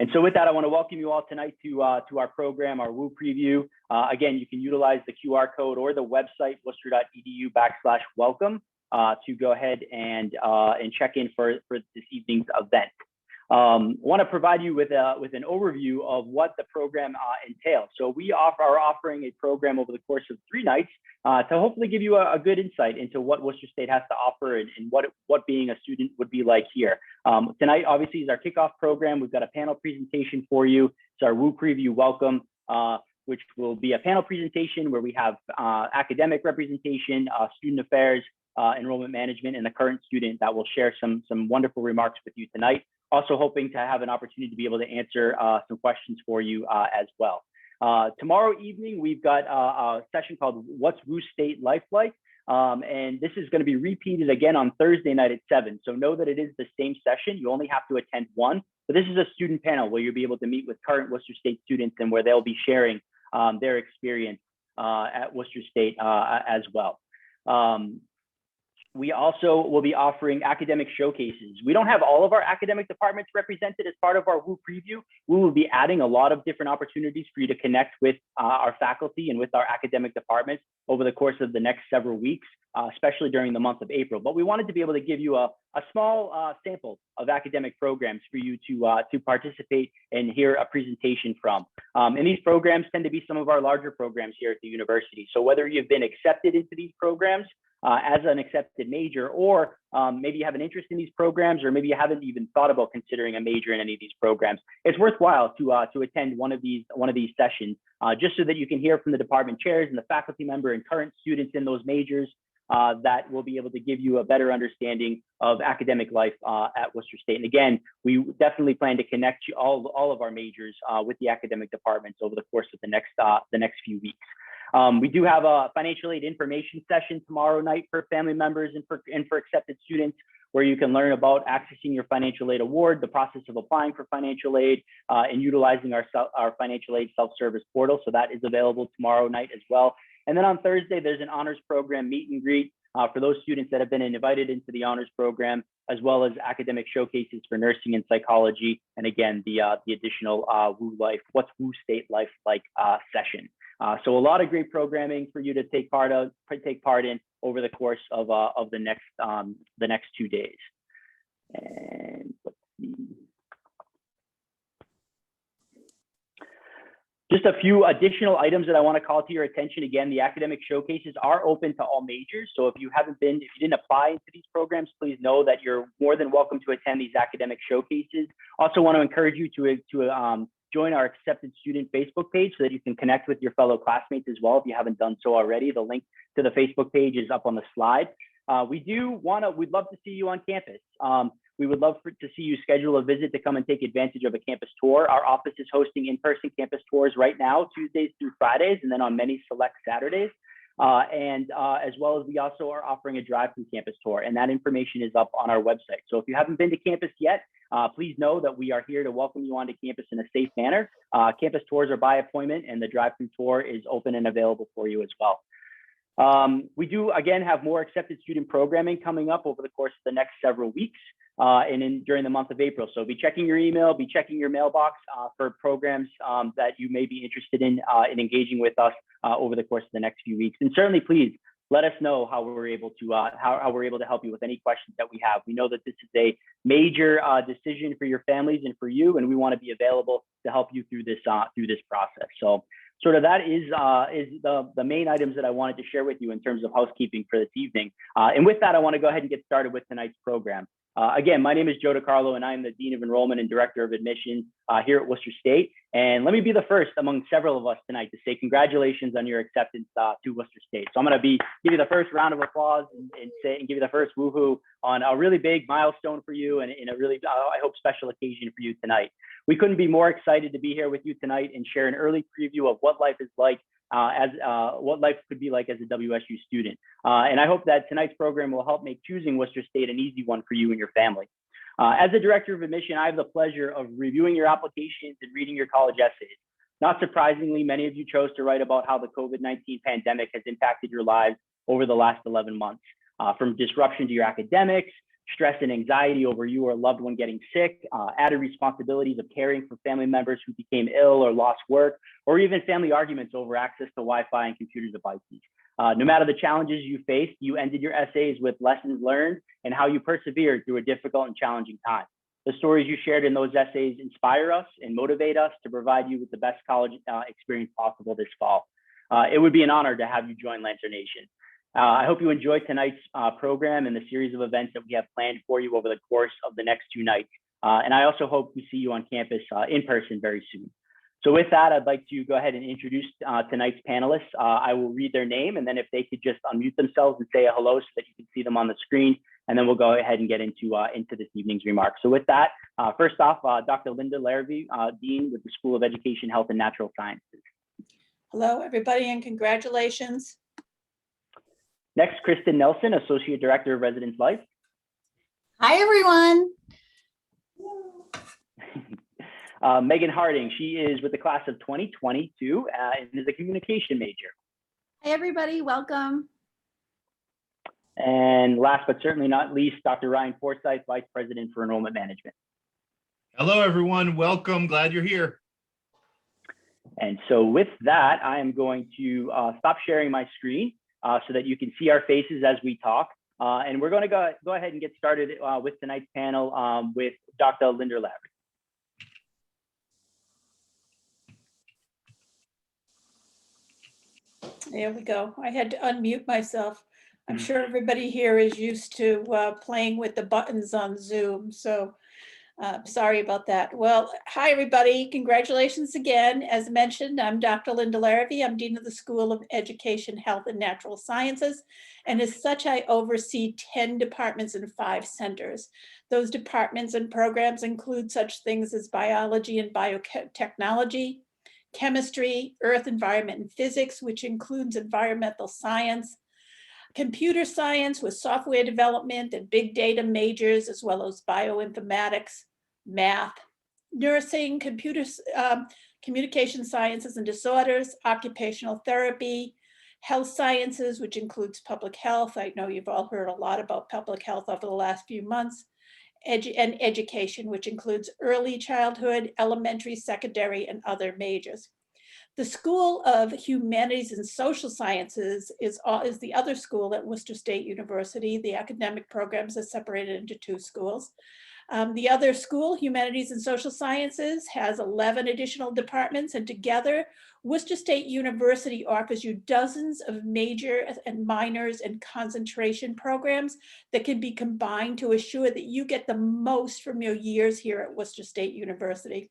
And so with that, I want to welcome you all tonight to our program, our WU preview. Again, you can utilize the QR code or the website, worcester.edu/welcome, to go ahead and check in for this evening's event. I want to provide you with an overview of what the program entails. So we are offering a program over the course of 3 nights to hopefully give you a good insight into what Worcester State has to offer and what being a student would be like here. Tonight, obviously, is our kickoff program. We've got a panel presentation for you. It's our WU preview welcome, which will be a panel presentation where we have academic representation, student affairs, enrollment management, and the current student that will share some wonderful remarks with you tonight. Also hoping to have an opportunity to be able to answer some questions for you as well. Tomorrow evening, we've got a session called What's WU State Life Like? And this is going to be repeated again on Thursday night at 7. So know that it is the same session. You only have to attend one. But this is a student panel where you'll be able to meet with current Worcester State students and where they'll be sharing their experience at Worcester State as well. We also will be offering academic showcases. We don't have all of our academic departments represented as part of our WU preview. We will be adding a lot of different opportunities for you to connect with our faculty and with our academic departments over the course of the next several weeks, especially during the month of April. But we wanted to be able to give you a small sample of academic programs for you to participate and hear a presentation from. And these programs tend to be some of our larger programs here at the university. So whether you've been accepted into these programs as an accepted major, or maybe you have an interest in these programs, or maybe you haven't even thought about considering a major in any of these programs, it's worthwhile to attend one of these sessions, just so that you can hear from the department chairs and the faculty member and current students in those majors that will be able to give you a better understanding of academic life at Worcester State. And again, we definitely plan to connect all of our majors with the academic departments over the course of the next few weeks. We do have a financial aid information session tomorrow night for family members and for accepted students, where you can learn about accessing your financial aid award, the process of applying for financial aid, and utilizing our financial aid self-service portal. So that is available tomorrow night as well. And then on Thursday, there's an honors program meet and greet for those students that have been invited into the honors program, as well as academic showcases for nursing and psychology. And again, the additional What's WU State Life Like session. So a lot of great programming for you to take part in over the course of the next 2 days. And let's see. Just a few additional items that I want to call to your attention. Again, the academic showcases are open to all majors. So if you didn't apply into these programs, please know that you're more than welcome to attend these academic showcases. Also want to encourage you to join our accepted student Facebook page so that you can connect with your fellow classmates as well if you haven't done so already. The link to the Facebook page is up on the slide. We'd love to see you on campus. We would love to see you schedule a visit to come and take advantage of a campus tour. Our office is hosting in-person campus tours right now, Tuesdays through Fridays, and then on many select Saturdays. As well as we also are offering a drive-through campus tour, and that information is up on our website. So if you haven't been to campus yet, please know that we are here to welcome you onto campus in a safe manner. Campus tours are by appointment, and the drive-through tour is open and available for you as well. We do, again, have more accepted student programming coming up over the course of the next several weeks during the month of April. So be checking your email, be checking your mailbox for programs that you may be interested in engaging with us over the course of the next few weeks. And certainly, please let us know how we're able to help you with any questions that we have. We know that this is a major decision for your families and for you, and we want to be available to help you through this process. So sort of that is the main items that I wanted to share with you in terms of housekeeping for this evening. And with that, I want to go ahead and get started with tonight's program. Again, my name is Joe DiCarlo, and I am the Dean of Enrollment and Director of Admissions here at Worcester State. And let me be the first among several of us tonight to say congratulations on your acceptance to Worcester State. So I'm going to give you the first round of applause and give you the first woohoo on a really big milestone for you and a really, I hope, special occasion for you tonight. We couldn't be more excited to be here with you tonight and share an early preview of what life is like what life could be like as a WSU student. And I hope that tonight's program will help make choosing Worcester State an easy one for you and your family. As the Director of Admission, I have the pleasure of reviewing your applications and reading your college essays. Not surprisingly, many of you chose to write about how the COVID-19 pandemic has impacted your lives over the last 11 months, from disruption to your academics, stress and anxiety over you or a loved one getting sick, added responsibilities of caring for family members who became ill or lost work, or even family arguments over access to Wi-Fi and computer devices. No matter the challenges you faced, you ended your essays with lessons learned and how you persevered through a difficult and challenging time. The stories you shared in those essays inspire us and motivate us to provide you with the best college experience possible this fall. It would be an honor to have you join Lancer Nation. I hope you enjoyed tonight's program and the series of events that we have planned for you over the course of the next 2 nights. And I also hope we see you on campus in person very soon. So with that, I'd like to go ahead and introduce tonight's panelists. I will read their name, and then if they could just unmute themselves and say a hello so that you can see them on the screen, and then we'll go ahead and get into this evening's remarks. So with that, first off, Dr. Linda Larrabee, Dean with the School of Education, Health, and Natural Sciences. Hello, everybody, and congratulations. Next, Kristen Nelson, Associate Director of Residence Life. Hi, everyone. Megan Harding, she is with the class of 2022 and is a communication major. Hi, everybody. Welcome. And last but certainly not least, Dr. Ryan Forsyth, Vice President for Enrollment Management. Hello, everyone. Welcome. Glad you're here. And so with that, I am going to stop sharing my screen so that you can see our faces as we talk. And we're going to go ahead and get started with tonight's panel with Dr. Linda Larrabee. There we go. I had to unmute myself. I'm sure everybody here is used to playing with the buttons on Zoom, so sorry about that. Well, hi, everybody. Congratulations again. As mentioned, I'm Dr. Linda Larrabee. I'm Dean of the School of Education, Health, and Natural Sciences, and as such, I oversee 10 departments and 5 centers. Those departments and programs include such things as biology and biotechnology, chemistry, earth, environment, and physics, which includes environmental science, computer science with software development and big data majors, as well as bioinformatics, math, nursing, communication sciences and disorders, occupational therapy, health sciences, which includes public health. I know you've all heard a lot about public health over the last few months, and education, which includes early childhood, elementary, secondary, and other majors. The School of Humanities and Social Sciences is the other school at Worcester State University. The academic programs are separated into 2 schools. The other school, Humanities and Social Sciences, has 11 additional departments, and together, Worcester State University offers you dozens of major and minors and concentration programs that can be combined to assure that you get the most from your years here at Worcester State University.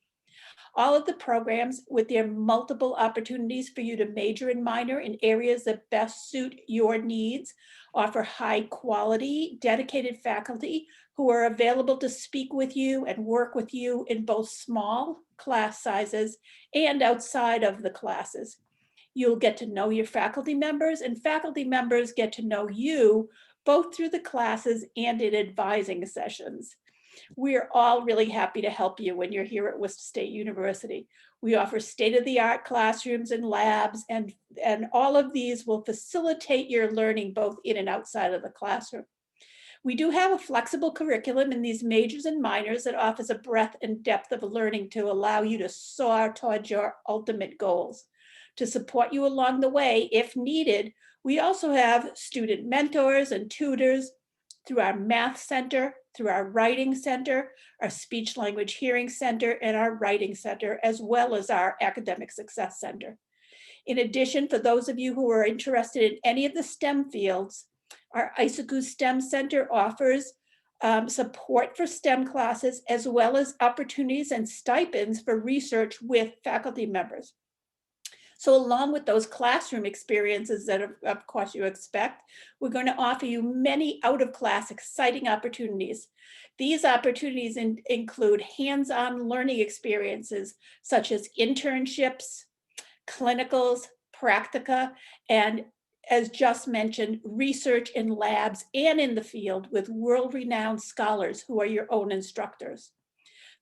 All of the programs, with their multiple opportunities for you to major and minor in areas that best suit your needs, offer high quality, dedicated faculty who are available to speak with you and work with you in both small class sizes and outside of the classes. You'll get to know your faculty members, and faculty members get to know you both through the classes and in advising sessions. We're all really happy to help you when you're here at Worcester State University. We offer state-of-the-art classrooms and labs, and all of these will facilitate your learning both in and outside of the classroom. We do have a flexible curriculum in these majors and minors that offers a breadth and depth of learning to allow you to soar towards your ultimate goals. To support you along the way, if needed, we also have student mentors and tutors through our math center, through our writing center, our speech language hearing center, and our writing center, as well as our academic success center. In addition, for those of you who are interested in any of the STEM fields, our Isaku STEM Center offers support for STEM classes, as well as opportunities and stipends for research with faculty members. So along with those classroom experiences that of course you expect, we're going to offer you many out-of-class exciting opportunities. These opportunities include hands-on learning experiences such as internships, clinicals, practica, and as just mentioned, research in labs and in the field with world-renowned scholars who are your own instructors.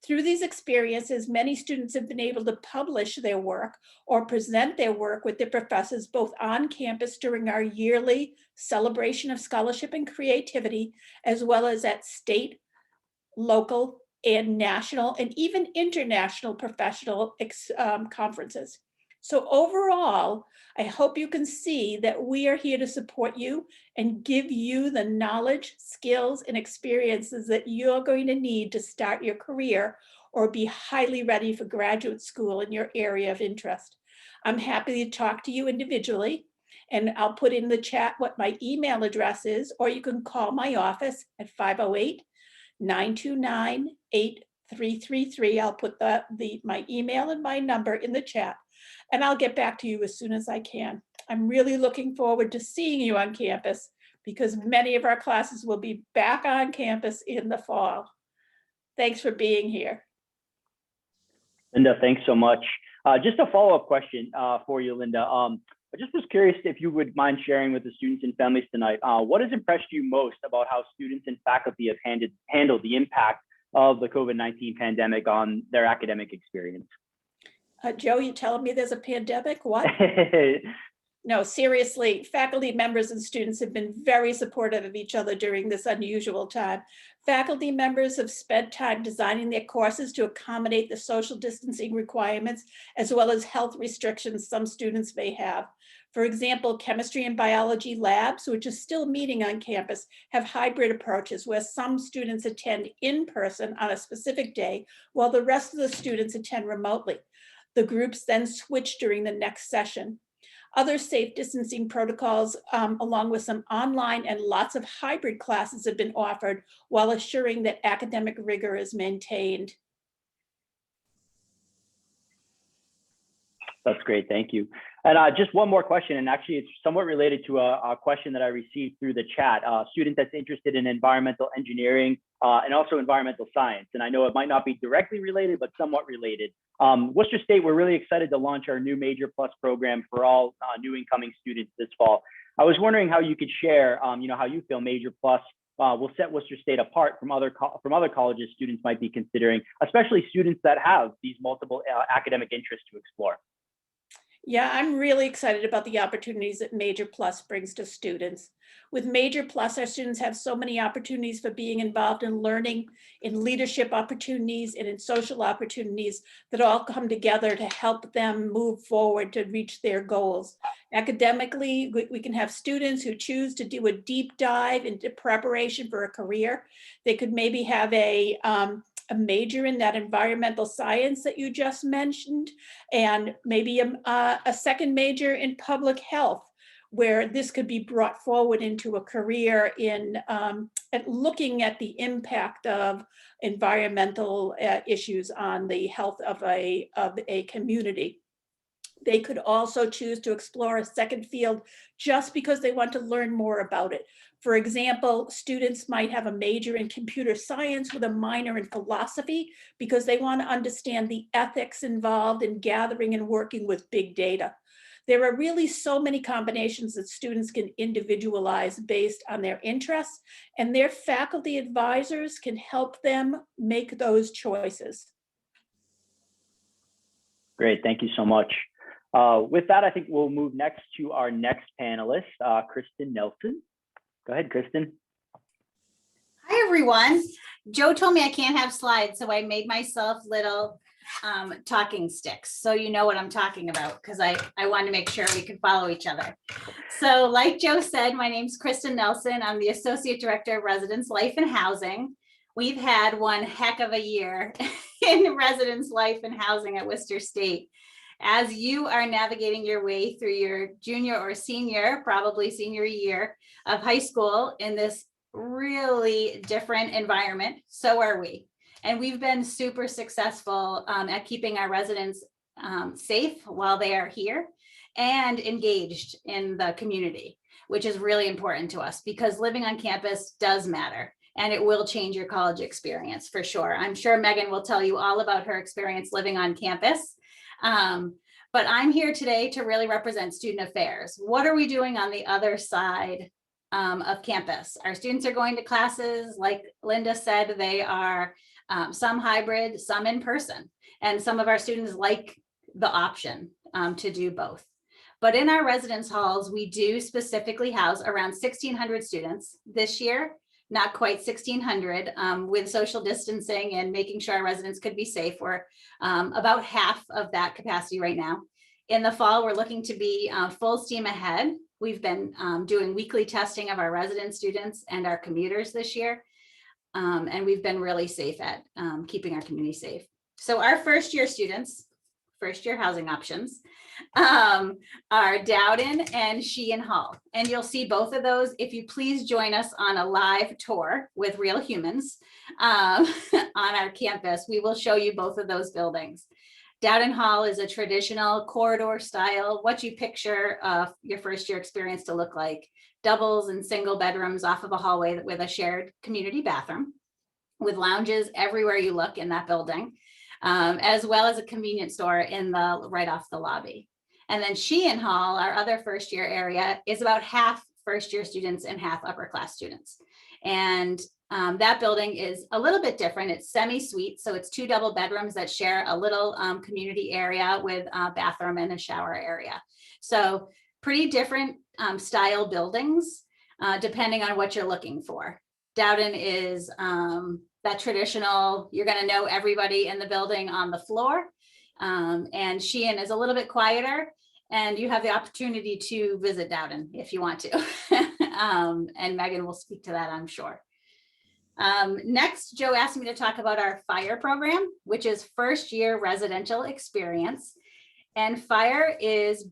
Through these experiences, many students have been able to publish their work or present their work with their professors both on campus during our yearly celebration of scholarship and creativity, as well as at state, local, and national, and even international professional conferences. So overall, I hope you can see that we are here to support you and give you the knowledge, skills, and experiences that you're going to need to start your career or be highly ready for graduate school in your area of interest. I'm happy to talk to you individually, and I'll put in the chat what my email address is, or you can call my office at 508-929-8333. I'll put my email and my number in the chat, and I'll get back to you as soon as I can. I'm really looking forward to seeing you on campus because many of our classes will be back on campus in the fall. Thanks for being here. Linda, thanks so much. Just a follow-up question for you, Linda. I just was curious if you would mind sharing with the students and families tonight, what has impressed you most about how students and faculty have handled the impact of the COVID-19 pandemic on their academic experience? Joe, you telling me there's a pandemic? What? No, seriously, faculty members and students have been very supportive of each other during this unusual time. Faculty members have spent time designing their courses to accommodate the social distancing requirements, as well as health restrictions some students may have. For example, chemistry and biology labs, which are still meeting on campus, have hybrid approaches where some students attend in person on a specific day, while the rest of the students attend remotely. The groups then switch during the next session. Other safe distancing protocols, along with some online and lots of hybrid classes, have been offered while assuring that academic rigor is maintained. That's great, thank you. And just one more question, and actually it's somewhat related to a question that I received through the chat. A student that's interested in environmental engineering and also environmental science. And I know it might not be directly related, but somewhat related. Worcester State, we're really excited to launch our new Major Plus program for all new incoming students this fall. I was wondering how you could share, how you feel Major Plus will set Worcester State apart from other colleges students might be considering, especially students that have these multiple academic interests to explore. Yeah, I'm really excited about the opportunities that Major Plus brings to students. With Major Plus, our students have so many opportunities for being involved in learning, in leadership opportunities, and in social opportunities that all come together to help them move forward to reach their goals. Academically, we can have students who choose to do a deep dive into preparation for a career. They could maybe have a major in that environmental science that you just mentioned, and maybe a second major in public health, where this could be brought forward into a career in at looking at the impact of environmental issues on the health of a community. They could also choose to explore a second field just because they want to learn more about it. For example, students might have a major in computer science with a minor in philosophy because they want to understand the ethics involved in gathering and working with big data. There are really so many combinations that students can individualize based on their interests, and their faculty advisors can help them make those choices. Great, thank you so much. With that, I think we'll move next to our next panelist, Kristen Nelson. Go ahead, Kristen. Hi, everyone. Joe told me I can't have slides, so I made myself little talking sticks. So you know what I'm talking about, because I wanted to make sure we could follow each other. So like Joe said, my name's Kristen Nelson. I'm the Associate Director of Residence Life and Housing. We've had one heck of a year in residence life and housing at Worcester State. As you are navigating your way through your junior or senior, probably senior year of high school in this really different environment, so are we. And we've been super successful at keeping our residents safe while they are here and engaged in the community, which is really important to us because living on campus does matter. And it will change your college experience for sure. I'm sure Megan will tell you all about her experience living on campus. But I'm here today to really represent student affairs. What are we doing on the other side of campus? Our students are going to classes. Like Linda said, they are some hybrid, some in person. And some of our students like the option to do both. But in our residence halls, we do specifically house around 1,600 students this year, not quite 1,600 with social distancing and making sure our residents could be safe. We're about half of that capacity right now. In the fall, we're looking to be full steam ahead. We've been doing weekly testing of our resident students and our commuters this year. And we've been really safe at keeping our community safe. So our first year students, first year housing options are Dowden and Sheehan Hall. And you'll see both of those if you please join us on a live tour with real humans on our campus. We will show you both of those buildings. Dowden Hall is a traditional corridor style, what you picture your first year experience to look like. Doubles and single bedrooms off of a hallway with a shared community bathroom with lounges everywhere you look in that building, as well as a convenience store in the right off the lobby. And then Sheehan Hall, our other first year area, is about half first year students and half upper class students. And that building is a little bit different. It's semi-suite, so it's 2 double bedrooms that share a little community area with a bathroom and a shower area. So pretty different style buildings, depending on what you're looking for. Dowden is that traditional, you're going to know everybody in the building on the floor. And Sheehan is a little bit quieter, and you have the opportunity to visit Dowden if you want to. And Megan will speak to that, I'm sure. Next, Joe asked me to talk about our FIRE program, which is first year residential experience. And FIRE is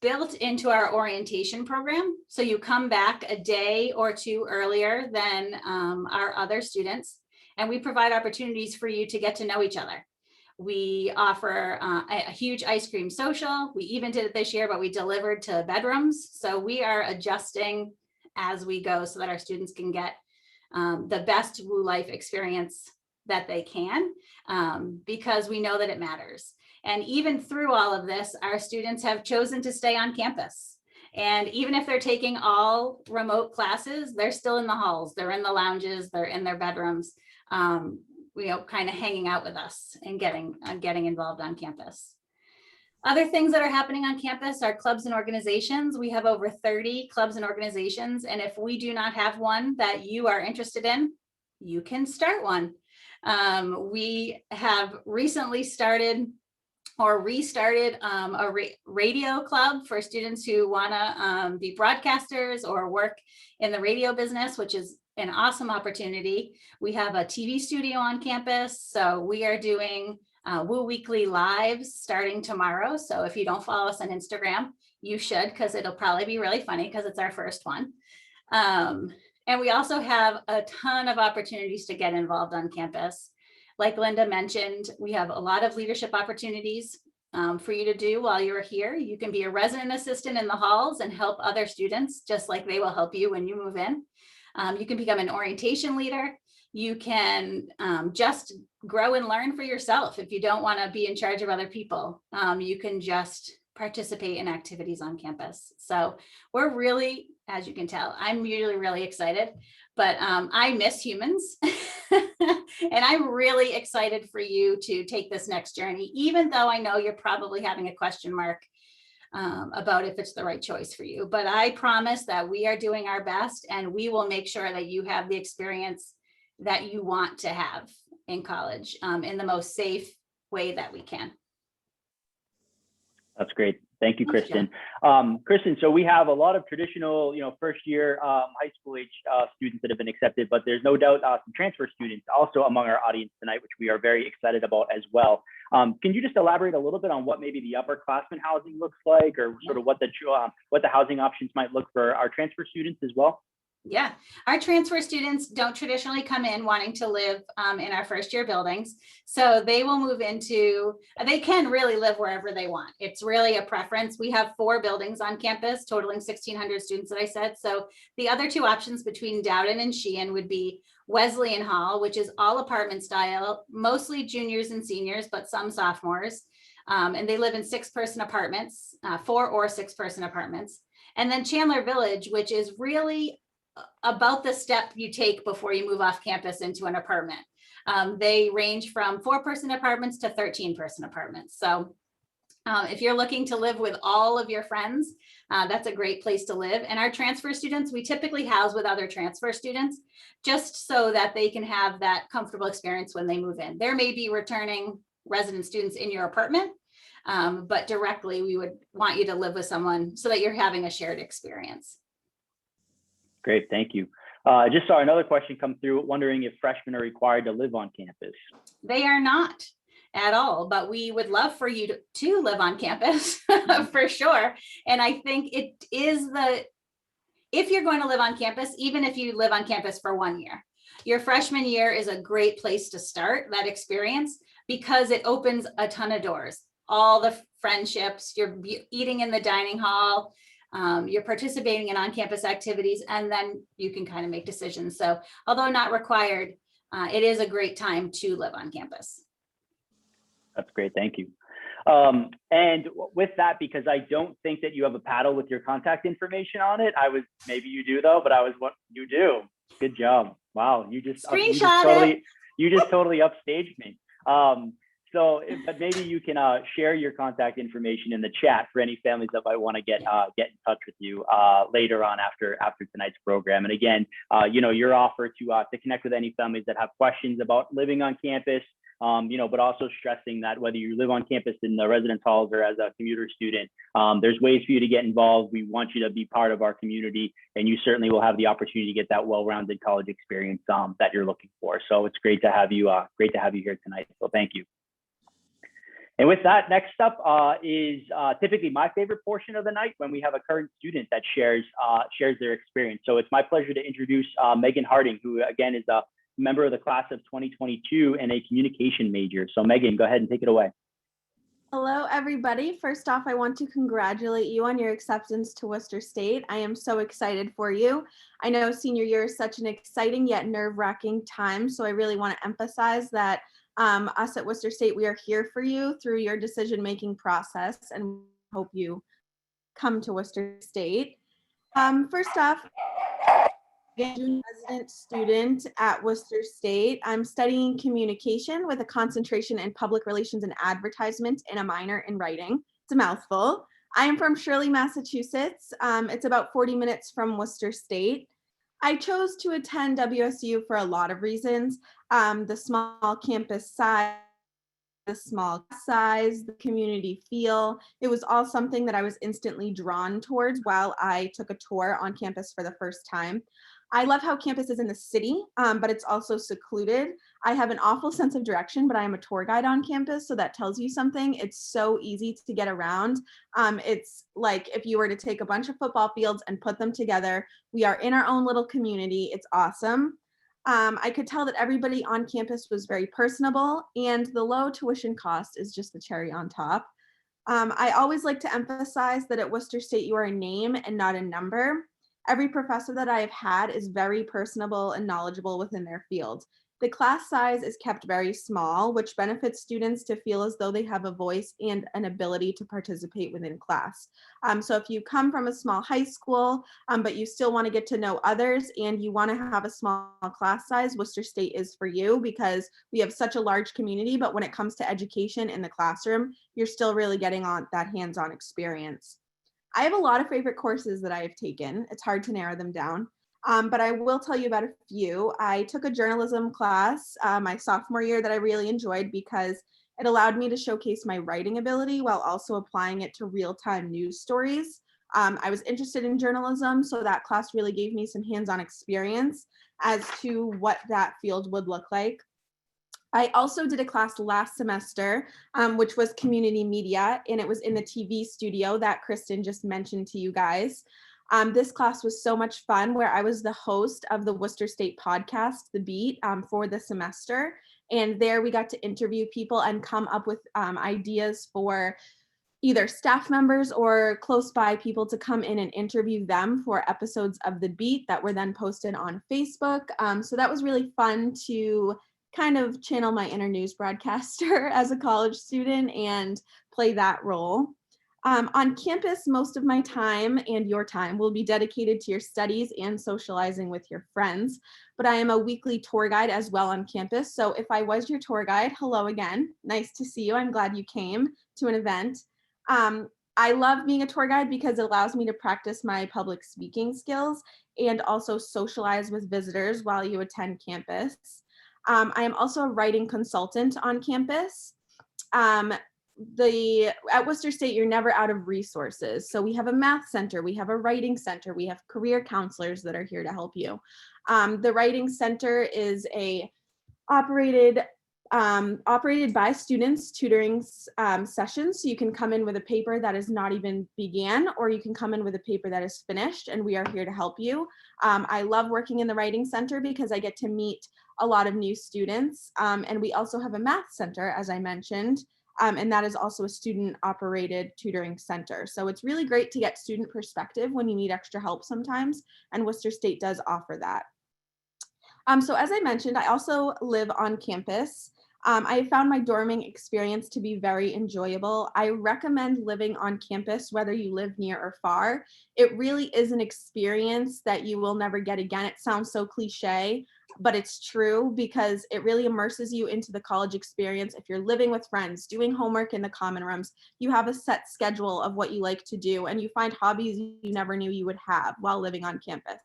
built into our orientation program. So you come back a day or 2 earlier than our other students, and we provide opportunities for you to get to know each other. We offer a huge ice cream social. We even did it this year, but we delivered to bedrooms. So we are adjusting as we go so that our students can get the best Woo Life experience that they can, because we know that it matters. And even through all of this, our students have chosen to stay on campus. And even if they're taking all remote classes, they're still in the halls, they're in the lounges, they're in their bedrooms, kind of hanging out with us and getting involved on campus. Other things that are happening on campus are clubs and organizations. We have over 30 clubs and organizations. And if we do not have one that you are interested in, you can start one. We have recently started or restarted a radio club for students who want to be broadcasters or work in the radio business, which is an awesome opportunity. We have a TV studio on campus. So we are doing Woo Weekly Lives starting tomorrow. So if you don't follow us on Instagram, you should, because it'll probably be really funny because it's our first one. And we also have a ton of opportunities to get involved on campus. Like Linda mentioned, we have a lot of leadership opportunities for you to do while you're here. You can be a resident assistant in the halls and help other students, just like they will help you when you move in. You can become an orientation leader. You can just grow and learn for yourself. If you don't want to be in charge of other people, you can just participate in activities on campus. So we're really, as you can tell, I'm usually really excited, but I miss humans. And I'm really excited for you to take this next journey, even though I know you're probably having a question mark about if it's the right choice for you. But I promise that we are doing our best, and we will make sure that you have the experience that you want to have in college in the most safe way that we can. That's great. Thank you, Kristen. Kristen, so we have a lot of traditional, first year high school age students that have been accepted, but there's no doubt some transfer students also among our audience tonight, which we are very excited about as well. Can you just elaborate a little bit on what maybe the upperclassmen housing looks like, or sort of what the housing options might look for our transfer students as well? Yeah, our transfer students don't traditionally come in wanting to live in our first year buildings. So they will move into, they can really live wherever they want. It's really a preference. We have 4 buildings on campus, totaling 1,600 students that I said. So the other 2 options between Dowden and Sheehan would be Wesleyan Hall, which is all apartment style, mostly juniors and seniors, but some sophomores. And they live in 6-person apartments, 4 or 6-person apartments. And then Chandler Village, which is really about the step you take before you move off campus into an apartment. They range from 4-person apartments to 13-person apartments. So if you're looking to live with all of your friends, that's a great place to live. And our transfer students, we typically house with other transfer students, just so that they can have that comfortable experience when they move in. There may be returning resident students in your apartment, but directly we would want you to live with someone so that you're having a shared experience. Great, thank you. I just saw another question come through, wondering if freshmen are required to live on campus. They are not at all, but we would love for you to live on campus for sure. And I think it is if you're going to live on campus, even if you live on campus for 1 year, your freshman year is a great place to start that experience because it opens a ton of doors. All the friendships, you're eating in the dining hall, you're participating in on-campus activities, and then you can kind of make decisions. So although not required, it is a great time to live on campus. That's great, thank you. And with that, because I don't think that you have a paddle with your contact information on it, maybe you do though, but what you do. Good job. Wow, you just totally upstaged me. But maybe you can share your contact information in the chat for any families that might want to get in touch with you later on after tonight's program. And again, your offer to connect with any families that have questions about living on campus, but also stressing that whether you live on campus in the residence halls or as a commuter student, there's ways for you to get involved. We want you to be part of our community, and you certainly will have the opportunity to get that well-rounded college experience that you're looking for. So it's great to have you here tonight. So thank you. And with that, next up is typically my favorite portion of the night, when we have a current student that shares their experience. So it's my pleasure to introduce Megan Harding, who again is a member of the class of 2022 and a communication major. So Megan, go ahead and take it away. Hello, everybody. First off, I want to congratulate you on your acceptance to Worcester State. I am so excited for you. I know senior year is such an exciting yet nerve-wracking time, so I really want to emphasize that us at Worcester State, we are here for you through your decision-making process, and hope you come to Worcester State. First off, I'm a resident student at Worcester State. I'm studying communication with a concentration in public relations and advertisement and a minor in writing. It's a mouthful. I am from Shirley, Massachusetts. It's about 40 minutes from Worcester State. I chose to attend WSU for a lot of reasons. The small campus size, the community feel. It was all something that I was instantly drawn towards while I took a tour on campus for the first time. I love how campus is in the city, but it's also secluded. I have an awful sense of direction, but I am a tour guide on campus, so that tells you something. It's so easy to get around. It's like if you were to take a bunch of football fields and put them together. We are in our own little community. It's awesome. I could tell that everybody on campus was very personable, and the low tuition cost is just the cherry on top. I always like to emphasize that at Worcester State, you are a name and not a number. Every professor that I have had is very personable and knowledgeable within their field. The class size is kept very small, which benefits students to feel as though they have a voice and an ability to participate within class. So if you come from a small high school, but you still want to get to know others and you want to have a small class size, Worcester State is for you because we have such a large community, but when it comes to education in the classroom, you're still really getting on that hands-on experience. I have a lot of favorite courses that I have taken. It's hard to narrow them down, but I will tell you about a few. I took a journalism class my sophomore year that I really enjoyed because it allowed me to showcase my writing ability while also applying it to real-time news stories. I was interested in journalism, so that class really gave me some hands-on experience as to what that field would look like. I also did a class last semester, which was community media, and it was in the TV studio that Kristen just mentioned to you guys. This class was so much fun, where I was the host of the Worcester State podcast, The Beat, for the semester. And there we got to interview people and come up with ideas for either staff members or close by people to come in and interview them for episodes of The Beat that were then posted on Facebook. So that was really fun to kind of channel my inner news broadcaster as a college student and play that role. On campus, most of my time and your time will be dedicated to your studies and socializing with your friends, but I am a weekly tour guide as well on campus. So if I was your tour guide, hello again. Nice to see you. I'm glad you came to an event. I love being a tour guide because it allows me to practice my public speaking skills and also socialize with visitors while you attend campus. I am also a writing consultant on campus. At Worcester State, you're never out of resources. So we have a math center, we have a writing center, we have career counselors that are here to help you. The writing center is operated by students tutoring sessions. So you can come in with a paper that is not even began, or you can come in with a paper that is finished, and we are here to help you. I love working in the writing center because I get to meet a lot of new students. And we also have a math center, as I mentioned, and that is also a student operated tutoring center. So it's really great to get student perspective when you need extra help sometimes, and Worcester State does offer that. So as I mentioned, I also live on campus. I found my dorming experience to be very enjoyable. I recommend living on campus, whether you live near or far. It really is an experience that you will never get again. It sounds so cliche, but it's true because it really immerses you into the college experience. If you're living with friends, doing homework in the common rooms, you have a set schedule of what you like to do, and you find hobbies you never knew you would have while living on campus.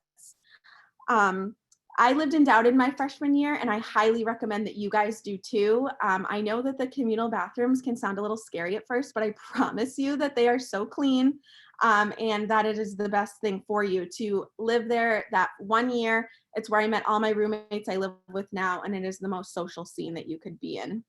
I lived in Dowden my freshman year, and I highly recommend that you guys do too. I know that the communal bathrooms can sound a little scary at first, but I promise you that they are so clean, and that it is the best thing for you to live there that 1 year. It's where I met all my roommates I live with now, and it is the most social scene that you could be in.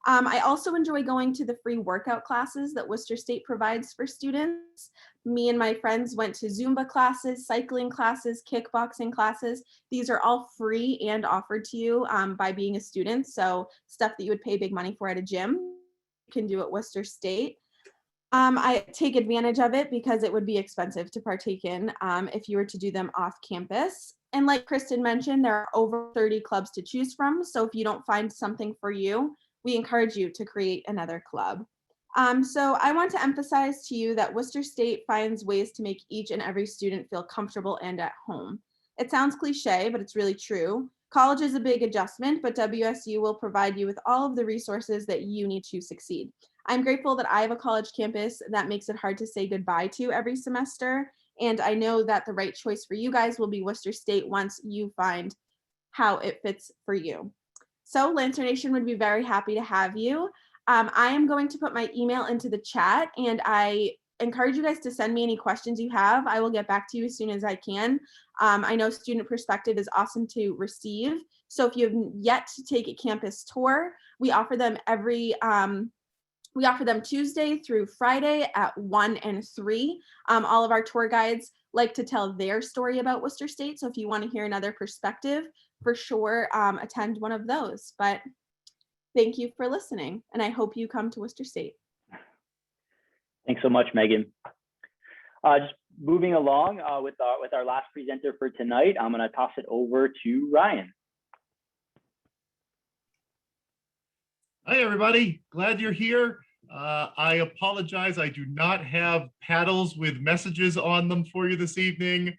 I also enjoy going to the free workout classes that Worcester State provides for students. Me and my friends went to Zumba classes, cycling classes, kickboxing classes. These are all free and offered to you by being a student. So stuff that you would pay big money for at a gym, you can do at Worcester State. I take advantage of it because it would be expensive to partake in if you were to do them off campus. And like Kristen mentioned, there are over 30 clubs to choose from. So if you don't find something for you, we encourage you to create another club. So I want to emphasize to you that Worcester State finds ways to make each and every student feel comfortable and at home. It sounds cliche, but it's really true. College is a big adjustment, but WSU will provide you with all of the resources that you need to succeed. I'm grateful that I have a college campus that makes it hard to say goodbye to every semester. And I know that the right choice for you guys will be Worcester State once you find how it fits for you. So Lancer Nation would be very happy to have you. I am going to put my email into the chat, and I encourage you guys to send me any questions you have. I will get back to you as soon as I can. I know student perspective is awesome to receive. So if you have yet to take a campus tour, we offer them Tuesday through Friday at 1 and 3. All of our tour guides like to tell their story about Worcester State. So if you want to hear another perspective, for sure, attend one of those. But thank you for listening, and I hope you come to Worcester State. Thanks so much, Megan. Just moving along with our last presenter for tonight, I'm going to toss it over to Ryan. Hi, everybody. Glad you're here. I apologize. I do not have paddles with messages on them for you this evening.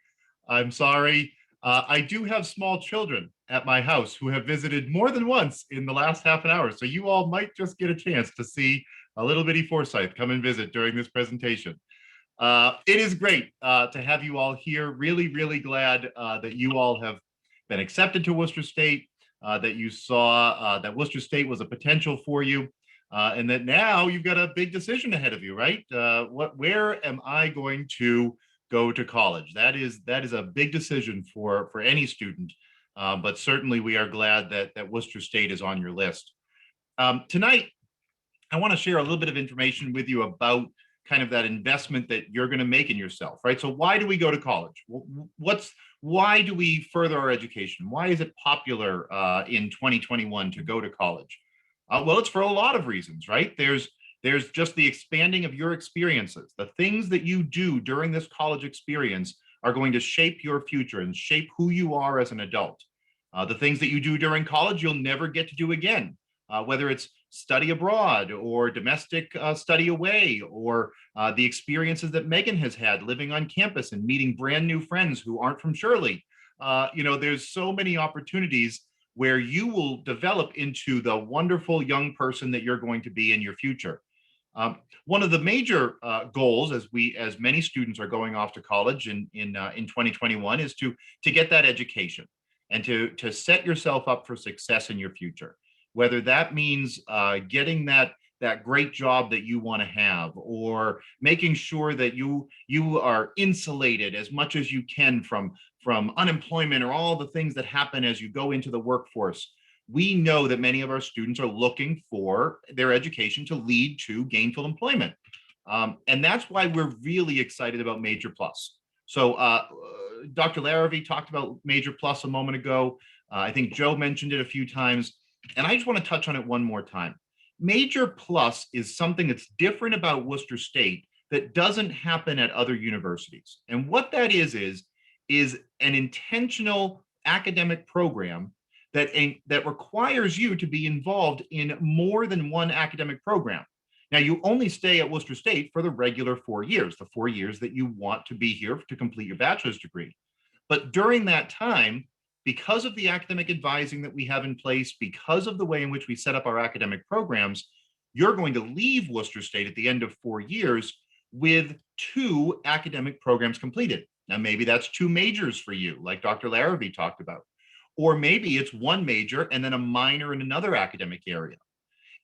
I'm sorry. I do have small children at my house who have visited more than once in the last half an hour. So you all might just get a chance to see a little bitty Forsyth come and visit during this presentation. It is great to have you all here. Really, really glad that you all have been accepted to Worcester State, that you saw that Worcester State was a potential for you, and that now you've got a big decision ahead of you, right? Where am I going to go to college? That is a big decision for any student, but certainly we are glad that Worcester State is on your list. Tonight, I want to share a little bit of information with you about kind of that investment that you're going to make in yourself, right? So why do we go to college? Why do we further our education? Why is it popular in 2021 to go to college? Well, it's for a lot of reasons, right? There's just the expanding of your experiences. The things that you do during this college experience are going to shape your future and shape who you are as an adult. The things that you do during college, you'll never get to do again, whether it's study abroad or domestic study away, or the experiences that Megan has had living on campus and meeting brand new friends who aren't from Shirley. There's so many opportunities where you will develop into the wonderful young person that you're going to be in your future. One of the major goals, as many students are going off to college in 2021, is to get that education and to set yourself up for success in your future. Whether that means getting that great job that you want to have, or making sure that you are insulated as much as you can from unemployment or all the things that happen as you go into the workforce. We know that many of our students are looking for their education to lead to gainful employment. And that's why we're really excited about Major Plus. So Dr. Larrabee talked about Major Plus a moment ago. I think Joe mentioned it a few times, and I just want to touch on it one more time. Major Plus is something that's different about Worcester State that doesn't happen at other universities. And what that is an intentional academic program that requires you to be involved in more than one academic program. Now, you only stay at Worcester State for the regular 4 years, the 4 years that you want to be here to complete your bachelor's degree. But during that time, because of the academic advising that we have in place, because of the way in which we set up our academic programs, you're going to leave Worcester State at the end of 4 years with 2 academic programs completed. Now, maybe that's 2 majors for you, like Dr. Larrabee talked about. Or maybe it's 1 major and then a minor in another academic area.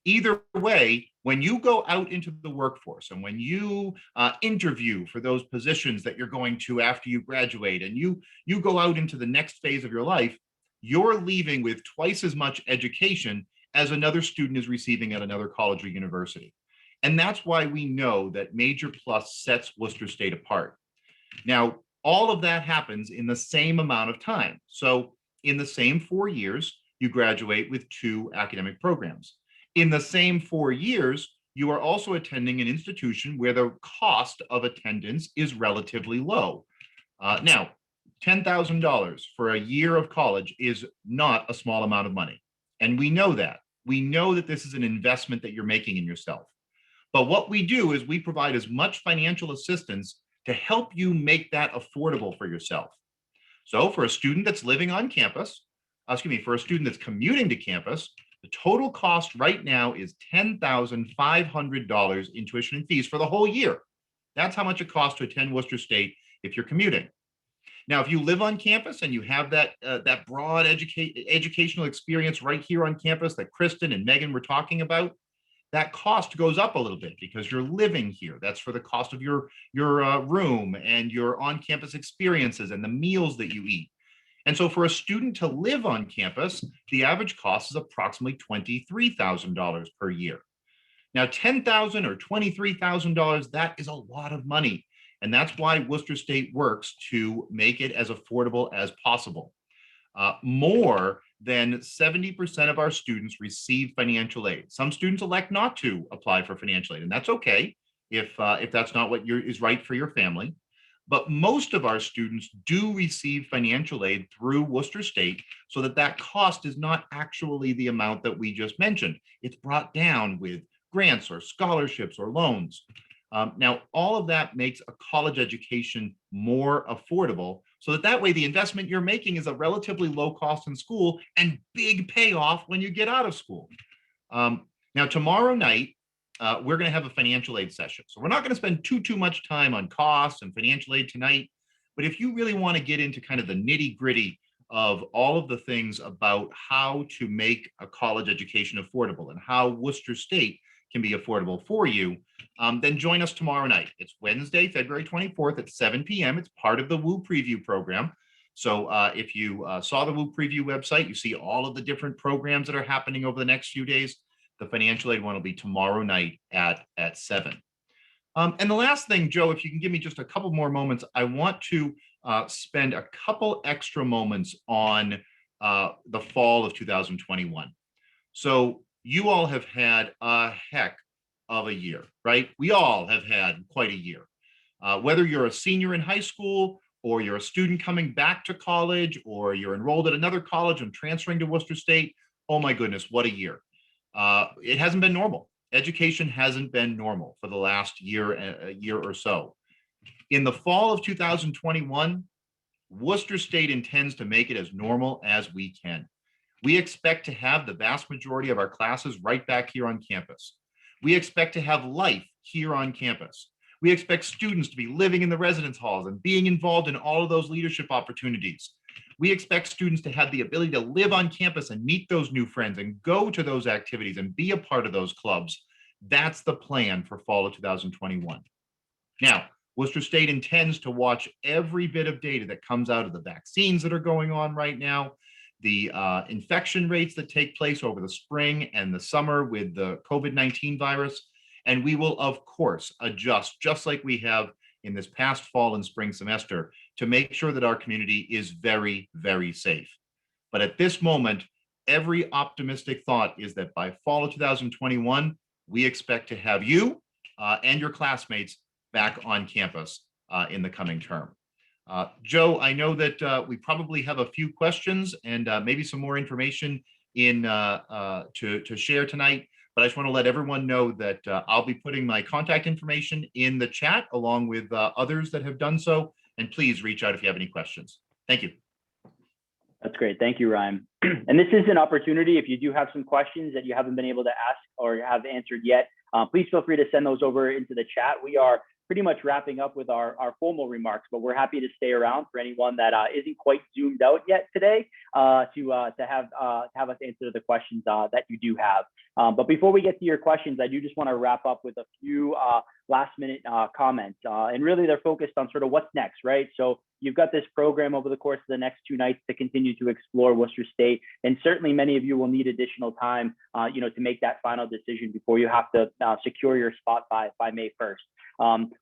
Either way, when you go out into the workforce and when you interview for those positions that you're going to after you graduate, and you go out into the next phase of your life, you're leaving with twice as much education as another student is receiving at another college or university. And that's why we know that Major Plus sets Worcester State apart. Now, all of that happens in the same amount of time. So in the same 4 years, you graduate with 2 academic programs. In the same 4 years, you are also attending an institution where the cost of attendance is relatively low. Now, $10,000 for a year of college is not a small amount of money. And we know that. We know that this is an investment that you're making in yourself. But what we do is we provide as much financial assistance to help you make that affordable for yourself. So for a student that's living on campus, for a student that's commuting to campus, the total cost right now is $10,500 in tuition and fees for the whole year. That's how much it costs to attend Worcester State if you're commuting. Now, if you live on campus and you have that broad educational experience right here on campus that Kristen and Megan were talking about, that cost goes up a little bit because you're living here. That's for the cost of your room and your on-campus experiences and the meals that you eat. And so for a student to live on campus, the average cost is approximately $23,000 per year. Now, $10,000 or $23,000, that is a lot of money. And that's why Worcester State works to make it as affordable as possible. More than 70% of our students receive financial aid. Some students elect not to apply for financial aid, and that's okay if that's not what is right for your family. But most of our students do receive financial aid through Worcester State, so that cost is not actually the amount that we just mentioned. It's brought down with grants or scholarships or loans. Now, all of that makes a college education more affordable, so that way the investment you're making is a relatively low cost in school and big payoff when you get out of school. Now, tomorrow night, we're going to have a financial aid session. So we're not going to spend too much time on costs and financial aid tonight. But if you really want to get into kind of the nitty gritty of all of the things about how to make a college education affordable and how Worcester State can be affordable for you, then join us tomorrow night. It's Wednesday, February 24th at 7 p.m. It's part of the WU Preview program. So if you saw the WU Preview website, you see all of the different programs that are happening over the next few days. The financial aid one will be tomorrow night at 7. And the last thing, Joe, if you can give me just a couple more moments, I want to spend a couple extra moments on the fall of 2021. So you all have had a heck of a year, right? We all have had quite a year. Whether you're a senior in high school, or you're a student coming back to college, or you're enrolled at another college and transferring to Worcester State, oh my goodness, what a year. it hasn't been normal. Education hasn't been normal for the last year or so. In the fall of 2021, Worcester State intends to make it as normal as we can. We expect to have the vast majority of our classes right back here on campus. We expect to have life here on campus. We expect students to be living in the residence halls and being involved in all of those leadership opportunities. We expect students to have the ability to live on campus and meet those new friends and go to those activities and be a part of those clubs. That's the plan for fall of 2021. Now, Worcester State intends to watch every bit of data that comes out of the vaccines that are going on right now, the infection rates that take place over the spring and the summer with the COVID-19 virus. And we will, of course, adjust just like we have in this past fall and spring semester to make sure that our community is very, very safe. But at this moment, every optimistic thought is that by fall of 2021, we expect to have you and your classmates back on campus in the coming term. Joe, I know that we probably have a few questions and maybe some more information to share tonight, but I just want to let everyone know that I'll be putting my contact information in the chat along with others that have done so, and please reach out if you have any questions. Thank you. That's great. Thank you, Ryan. And this is an opportunity. If you do have some questions that you haven't been able to ask or have answered yet, please feel free to send those over into the chat. We are pretty much wrapping up with our formal remarks, but we're happy to stay around for anyone that isn't quite zoomed out yet today to have us answer the questions that you do have. But before we get to your questions, I do just want to wrap up with a few last minute comments. And really they're focused on sort of what's next, right? So you've got this program over the course of the next 2 nights to continue to explore Worcester State. And certainly many of you will need additional time, to make that final decision before you have to secure your spot by May 1st.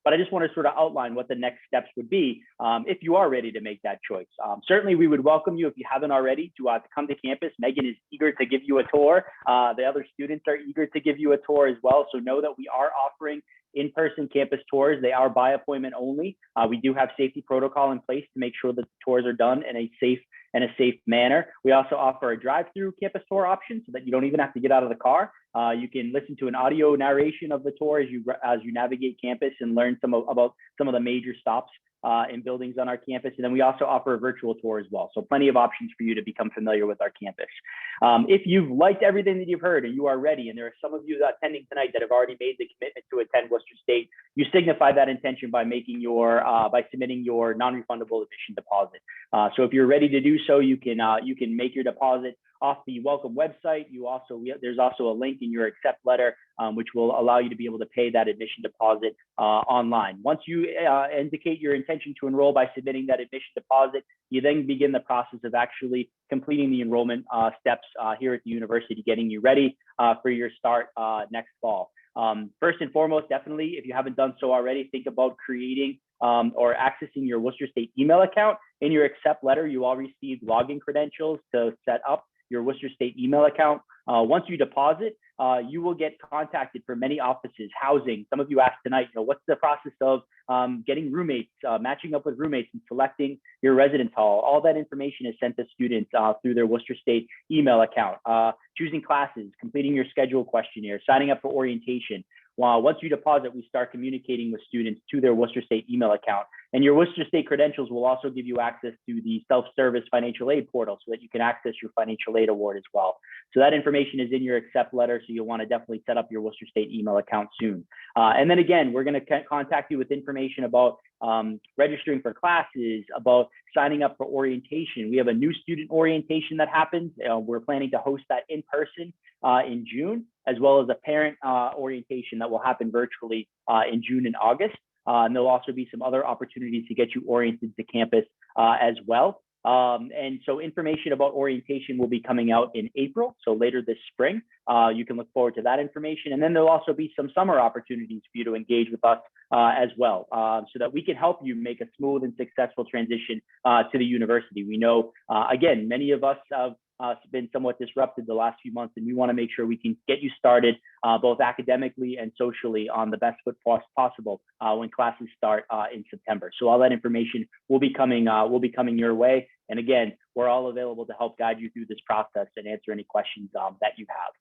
But I just want to sort of outline what the next steps would be if you are ready to make that choice. Certainly, we would welcome you if you haven't already to come to campus. Megan is eager to give you a tour. The other students are eager to give you a tour as well. So know that we are offering in-person campus tours. They are by appointment only. We do have safety protocol in place to make sure that the tours are done in a safe manner. We also offer a drive-through campus tour option so that you don't even have to get out of the car. You can listen to an audio narration of the tour as you navigate campus and learn about some of the major stops in buildings on our campus. And then we also offer a virtual tour as well. So plenty of options for you to become familiar with our campus. If you've liked everything that you've heard and you are ready, and there are some of you attending tonight that have already made the commitment to attend Worcester State, you signify that intention by making by submitting your non-refundable admission deposit. So if you're ready to do so, you can make your deposit off the welcome website. There's also a link in your accept letter, which will allow you to be able to pay that admission deposit online. Once you indicate your intention to enroll by submitting that admission deposit, you then begin the process of actually completing the enrollment steps here at the university, getting you ready for your start next fall. First and foremost, definitely, if you haven't done so already, think about creating or accessing your Worcester State email account. In your accept letter, you all received login credentials to set up your Worcester State email account. Once you deposit, you will get contacted from many offices, housing. Some of you asked tonight, what's the process of getting roommates, matching up with roommates and selecting your residence hall. All that information is sent to students through their Worcester State email account. Choosing classes, completing your schedule questionnaire, signing up for orientation. Once you deposit, we start communicating with students to their Worcester State email account. And your Worcester State credentials will also give you access to the self-service financial aid portal so that you can access your financial aid award as well. So that information is in your accept letter, so you'll want to definitely set up your Worcester State email account soon. And then again, we're going to contact you with information about registering for classes, about signing up for orientation. We have a new student orientation that happens. We're planning to host that in person in June, as well as a parent orientation that will happen virtually in June and August. And there'll also be some other opportunities to get you oriented to campus as well. And so information about orientation will be coming out in April, so later this spring. You can look forward to that information. And then there'll also be some summer opportunities for you to engage with us as well, so that we can help you make a smooth and successful transition to the university. We know, again, many of us have been somewhat disrupted the last few months, and we want to make sure we can get you started both academically and socially on the best foot possible when classes start in September. So all that information will be coming your way. And again, we're all available to help guide you through this process and answer any questions that you have.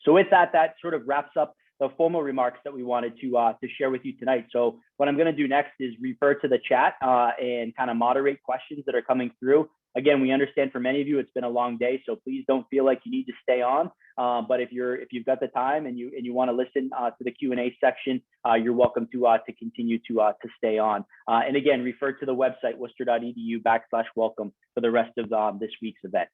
So with that, that sort of wraps up the formal remarks that we wanted to share with you tonight. So what I'm going to do next is refer to the chat and kind of moderate questions that are coming through. Again, we understand for many of you it's been a long day, so please don't feel like you need to stay on. But if you've got the time and you want to listen to the Q&A section, you're welcome to continue to stay on. And again, refer to the website worcester.edu/welcome for the rest of this week's event.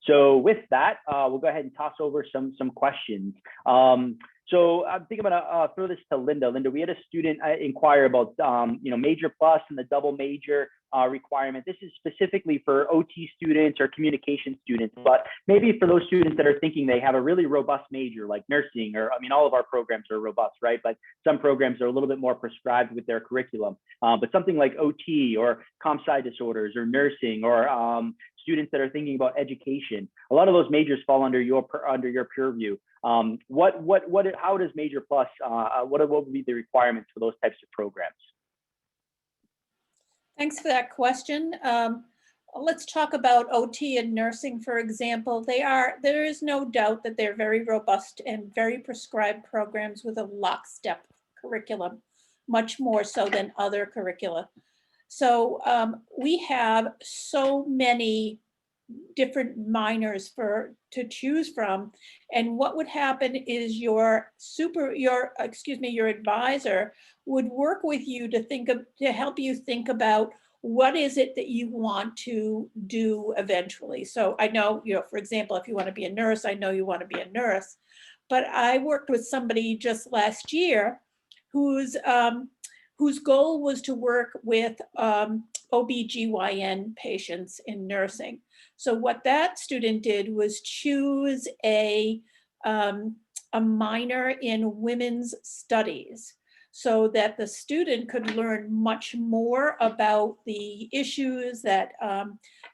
So with that, we'll go ahead and toss over some questions. So I think I'm gonna throw this to Linda. Linda, we had a student inquire about Major Plus and the double major requirement. This is specifically for OT students or communication students, but maybe for those students that are thinking they have a really robust major like nursing, or I mean, all of our programs are robust, right? But some programs are a little bit more prescribed with their curriculum. But something like OT or comp-sci disorders or nursing or students that are thinking about education, a lot of those majors fall under your purview. How does Major Plus, what would be the requirements for those types of programs? Thanks for that question. Let's talk about OT and nursing, for example. There is no doubt that they're very robust and very prescribed programs with a lockstep curriculum, much more so than other curricula. So we have so many different minors to choose from, and what would happen is your advisor would work with you to help you think about what is it that you want to do eventually. So I know, for example, if you want to be a nurse, I know you want to be a nurse, but I worked with somebody just last year whose goal was to work with OBGYN patients in nursing. So what that student did was choose a minor in women's studies so that the student could learn much more about the issues that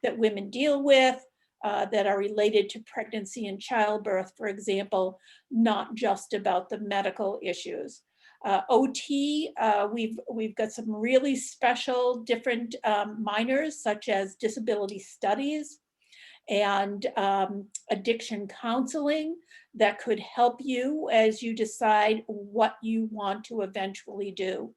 women deal with that are related to pregnancy and childbirth, for example, not just about the medical issues. OT, we've got some really special different minors such as disability studies and addiction counseling that could help you as you decide what you want to eventually do.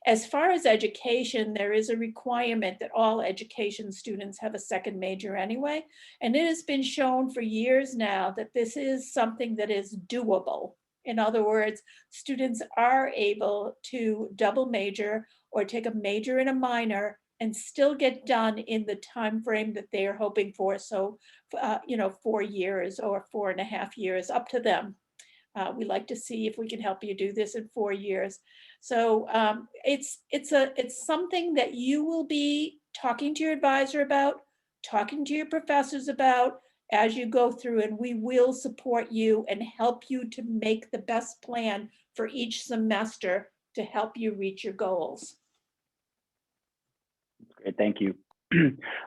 As far as education, there is a requirement that all education students have a second major anyway, and it has been shown for years now that this is something that is doable. In other words, students are able to double major or take a major and a minor and still get done in the time frame that they are hoping for. So, 4 years or 4.5 years, up to them. We like to see if we can help you do this in 4 years. So it's something that you will be talking to your advisor about, talking to your professors about as you go through, and we will support you and help you to make the best plan for each semester to help you reach your goals. Great, thank you.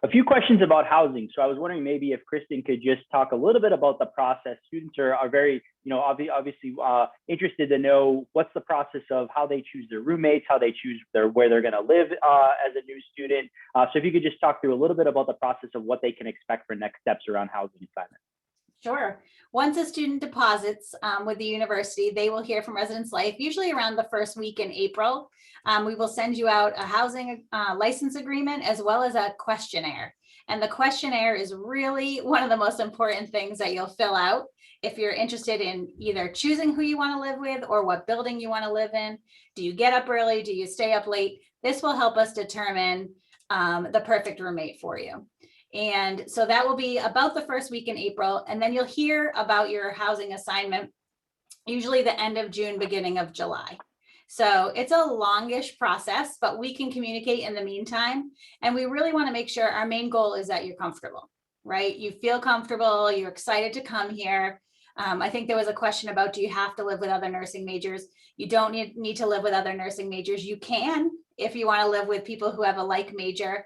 A few questions about housing. So I was wondering maybe if Kristen could just talk a little bit about the process. Students are very, obviously interested to know what's the process of how they choose their roommates, how they choose where they're going to live as a new student. So if you could just talk through a little bit about the process of what they can expect for next steps around housing assignment. Sure. Once a student deposits with the university, they will hear from Residence Life, usually around the first week in April. We will send you out a housing license agreement as well as a questionnaire. And the questionnaire is really one of the most important things that you'll fill out if you're interested in either choosing who you want to live with or what building you want to live in. Do you get up early? Do you stay up late? This will help us determine the perfect roommate for you. And so that will be about the first week in April. And then you'll hear about your housing assignment, usually the end of June, beginning of July. So it's a longish process, but we can communicate in the meantime. And we really want to make sure our main goal is that you're comfortable, right? You feel comfortable, you're excited to come here. I think there was a question about, do you have to live with other nursing majors? You don't need to live with other nursing majors. You can, if you want to live with people who have a like major.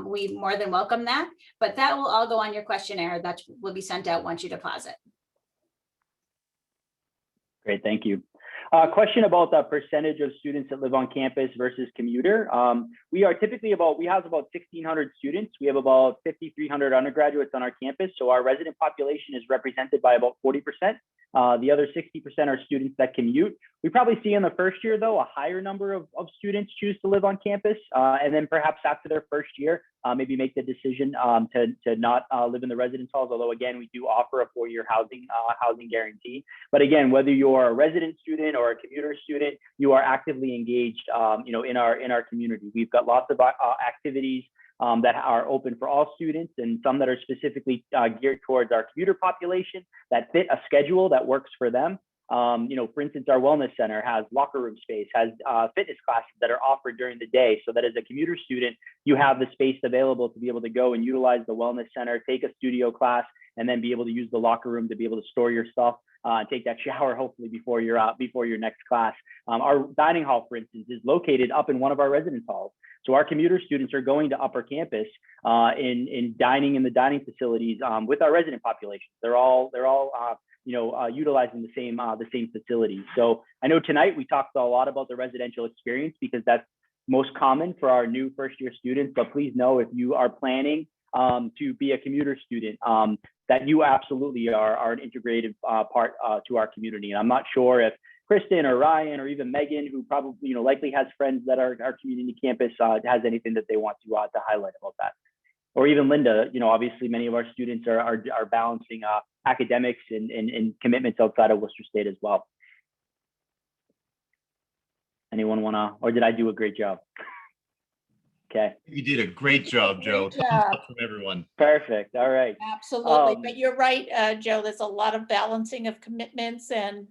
We more than welcome that, but that will all go on your questionnaire that will be sent out once you deposit. Great, thank you. Question about the percentage of students that live on campus versus commuter. We have about 1,600 students. We have about 5,300 undergraduates on our campus. So our resident population is represented by about 40%. The other 60% are students that commute. We probably see in the first year, though, a higher number of students choose to live on campus. And then perhaps after their first year, maybe make the decision to not live in the residence halls. Although, again, we do offer a 4-year housing guarantee. But again, whether you're a resident student or a commuter student, you are actively engaged, in our community. We've got lots of activities that are open for all students, and some that are specifically geared towards our commuter population that fit a schedule that works for them. For instance, our wellness center has locker room space, has fitness classes that are offered during the day, so that as a commuter student, you have the space available to be able to go and utilize the wellness center, take a studio class, and then be able to use the locker room to be able to store your stuff and take that shower, hopefully before your next class. Our dining hall, for instance, is located up in one of our residence halls. So our commuter students are going to upper campus in dining in the dining facilities with our resident population. They're all utilizing the same facilities. So I know tonight we talked a lot about the residential experience because that's most common for our new first-year students. But please know, if you are planning to be a commuter student, that you absolutely are an integrated part to our community. And I'm not sure if Kristen or Ryan or even Megan, who probably likely has friends that are community campus, has anything that they want to highlight about that. Or even Linda, obviously many of our students are balancing academics and commitments outside of Worcester State as well. Anyone wanna, or did I do a great job? Okay. You did a great job, Joe. Great Thumbs job. up from everyone. Perfect. All right. Absolutely, but you're right, Joe, there's a lot of balancing of commitments, and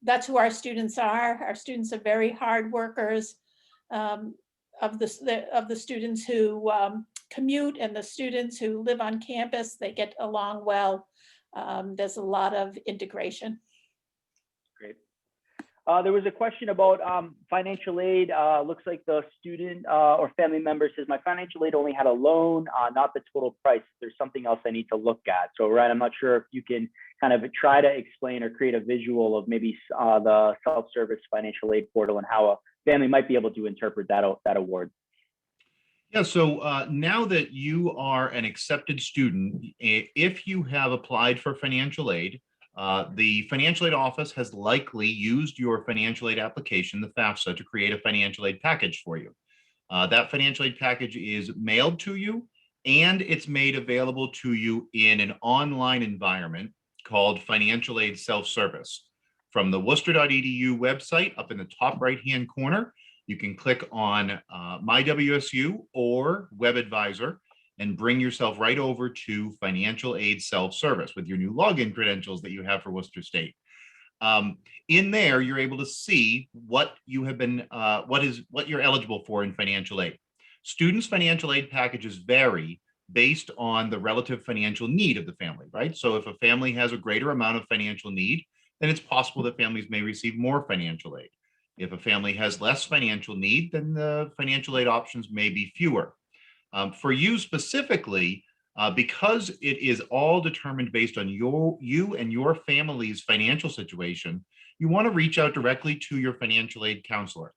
that's who our students are. Our students are very hard workers. Of the students who commute and the students who live on campus, they get along well. There's a lot of integration. Great. There was a question about financial aid. Looks like the student or family member says, my financial aid only had a loan, not the total price. There's something else I need to look at. So, Ryan, I'm not sure if you can kind of try to explain or create a visual of maybe the self-service financial aid portal and how a family might be able to interpret that award. Yeah, so now that you are an accepted student, if you have applied for financial aid, the financial aid office has likely used your financial aid application, the FAFSA, to create a financial aid package for you. That financial aid package is mailed to you, and it's made available to you in an online environment called Financial Aid Self-Service. From the worcester.edu website, up in the top right-hand corner, you can click on My WSU or Web Advisor and bring yourself right over to Financial Aid Self-Service with your new login credentials that you have for Worcester State. In there, you're able to see what you have been, what you're eligible for in financial aid. Students' financial aid packages vary based on the relative financial need of the family, right? So if a family has a greater amount of financial need, then it's possible that families may receive more financial aid. If a family has less financial need, then the financial aid options may be fewer. For you specifically, because it is all determined based on you and your family's financial situation, you want to reach out directly to your financial aid counselor.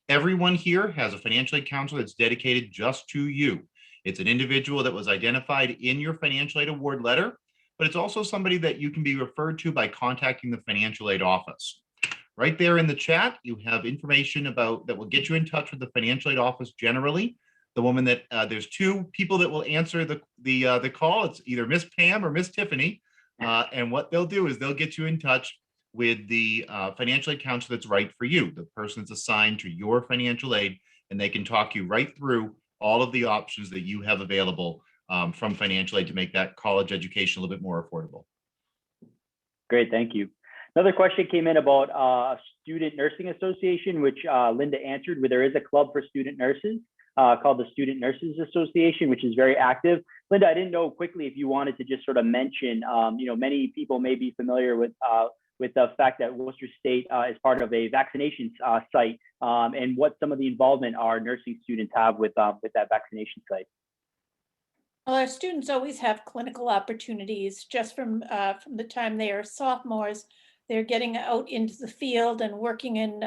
Everyone here has a financial aid counselor that's dedicated just to you. It's an individual that was identified in your financial aid award letter, but it's also somebody that you can be referred to by contacting the financial aid office. Right there in the chat, you have information about that will get you in touch with the financial aid office generally. The woman that there's two people that will answer the call. It's either Miss Pam or Miss Tiffany. And what they'll do is they'll get you in touch with the financial aid counselor that's right for you, the person that's assigned to your financial aid, and they can talk you right through all of the options that you have available from financial aid to make that college education a little bit more affordable. Great, thank you. Another question came in about Student Nursing Association, which Linda answered, where there is a club for student nurses called the Student Nurses Association, which is very active. Linda, I didn't know quickly if you wanted to just sort of mention, many people may be familiar with the fact that Worcester State is part of a vaccination site and what some of the involvement our nursing students have with that vaccination site. Well, our students always have clinical opportunities just from the time they are sophomores They're getting out into the field and working in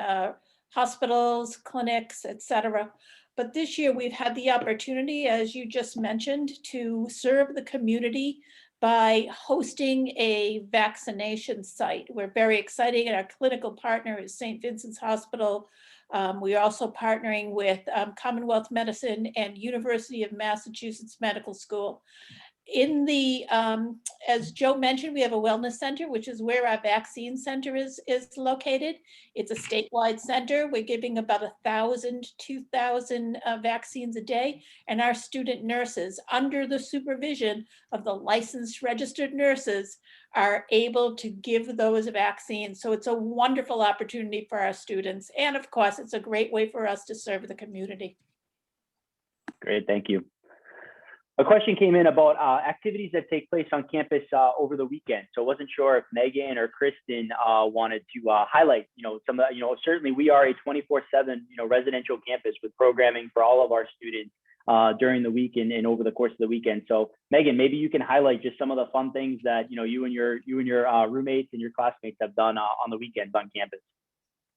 hospitals, clinics, et cetera. But this year we've had the opportunity, as you just mentioned, to serve the community by hosting a vaccination site. We're very excited, and our clinical partner is St. Vincent's Hospital. We are also partnering with Commonwealth Medicine and University of Massachusetts Medical School. In the, as Joe mentioned, we have a wellness center, which is where our vaccine center is located. It's a statewide center. We're giving about 1,000, 2,000 vaccines a day. And our student nurses, under the supervision of the licensed registered nurses, are able to give those vaccines. So it's a wonderful opportunity for our students. And of course, it's a great way for us to serve the community. Great, thank you. A question came in about activities that take place on campus over the weekend. So I wasn't sure if Megan or Kristen wanted to highlight, some of the, certainly we are a 24/7, residential campus with programming for all of our students during the week and over the course of the weekend. So Megan, maybe you can highlight just some of the fun things that, you and your roommates and your classmates have done on the weekends on campus.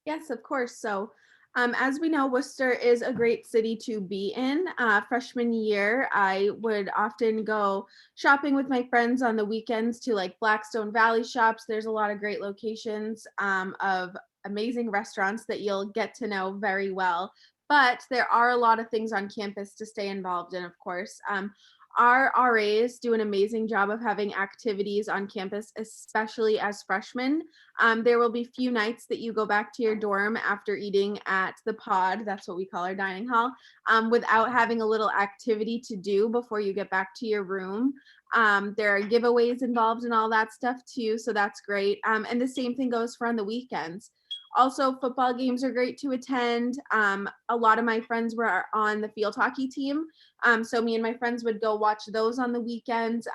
Yes, of course. So as we know, Worcester is a great city to be in. Freshman year, I would often go shopping with my friends on the weekends to like Blackstone Valley shops. There's a lot of great locations of amazing restaurants that you'll get to know very well. But there are a lot of things on campus to stay involved in, of course. Our RAs do an amazing job of having activities on campus, especially as freshmen. There will be few nights that you go back to your dorm after eating at the pod, that's what we call our dining hall, without having a little activity to do before you get back to your room. There are giveaways involved in all that stuff too, so that's great. And the same thing goes for on the weekends. Also, football games are great to attend. A lot of my friends were on the field hockey team. So me and my friends would go watch those on the weekends.